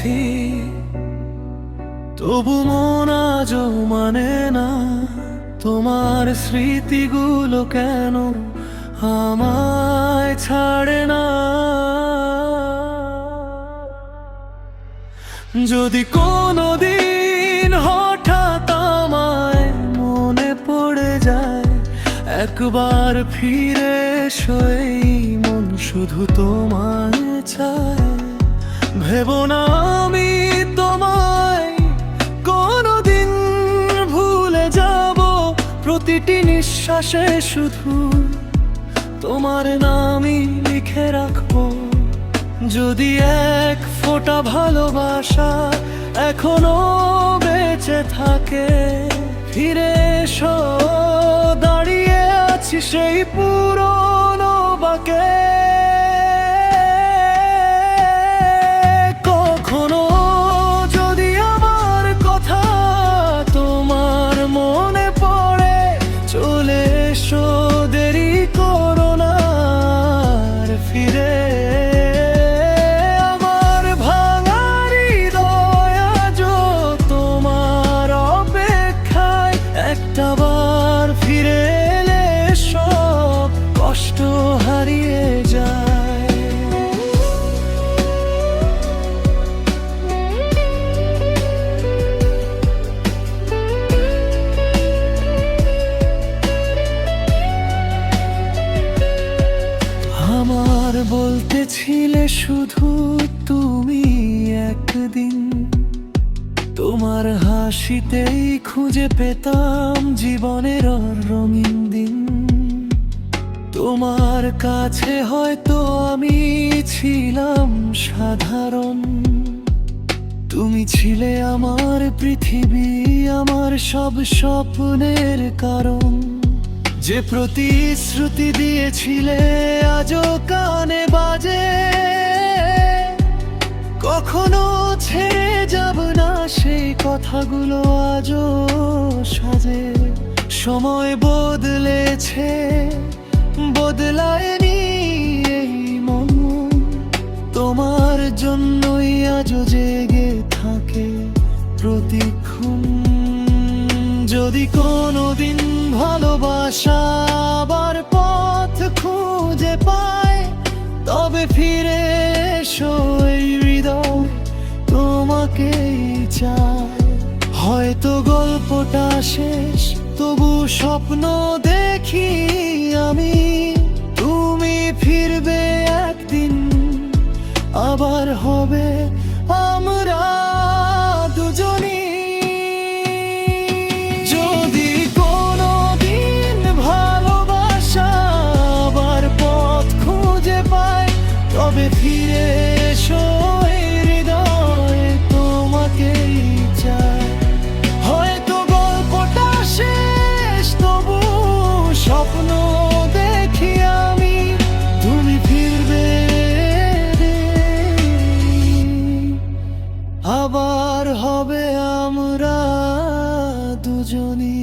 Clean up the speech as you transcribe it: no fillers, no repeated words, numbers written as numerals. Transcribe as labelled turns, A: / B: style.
A: গেছি, তবু মন আজও মানে না তোমার স্মৃতিগুলো কেন আমায় ছাড়ে না। যদি কোনোদিন হঠাৎ আমায় মনে পড়ে যায়, একবার ফিরে এসো, এই মন শুধু তোমায় চায়। ভেবো না আমি তোমায় কোনোদিন ভুলে যাব, প্রতিটি নিঃশ্বাসে শুধু তোমার নামই লিখে রাখবো। যদি এক ফোঁটা ভালোবাসা এখনো বেঁচে থাকে, ফিরে এসো, দাঁড়িয়ে আছি সেই পুরনো বাঁকে। কখনো যদি আমার কথা তোমার মনে পড়ে, চলে এসো, দেরি করো না আর ফিরে। আমার ভাঙা হৃদয় আজও তোমার অপেক্ষায়, একটাবার ফিরে এলে সব কষ্ট হারিয়ে যায়। আমার বলতেছিলে শুধু তুমি, একদিন তোমার হাসিতেই খুঁজে পেতাম জীবনের রঙিন দিন। তোমার কাছে হয়তো আমি ছিলাম সাধারণ, তুমি ছিলে আমার পৃথিবী, আমার সব স্বপ্নের কারণ। যে প্রতিশ্রুতি দিয়েছিলে আজও কানে বাজে, কখনো ছেড়ে যাব না সেই কথাগুলো আজও সাজে। সময় বদলেছে, বদলায়নি এই মন, তোমার জন্যই আজও জেগে থাকে প্রতিক্ষণ। যদি কোনোদিন ভালোবাসা আবার পথ খুঁজে পায়, তবে ফিরে এসো, এই হৃদয় তোমাকেই চায়। হয়তো গল্পটা শেষ, তবু স্বপ্ন দেখি আমি, তুমি ফিরবে একদিন, আবার হবে আমরা দুজনই। যদি কোনোদিন ভালোবাসা আবার পথ খুঁজে পায়, তবে ফিরে এসো, এই হৃদয় তোমাকেই চায়। হয়তো গল্পটা শেষ, তবু স্বপ্ন দেখি আমি, তুমি ফিরবে, আবার হবে আমরা দুজনই।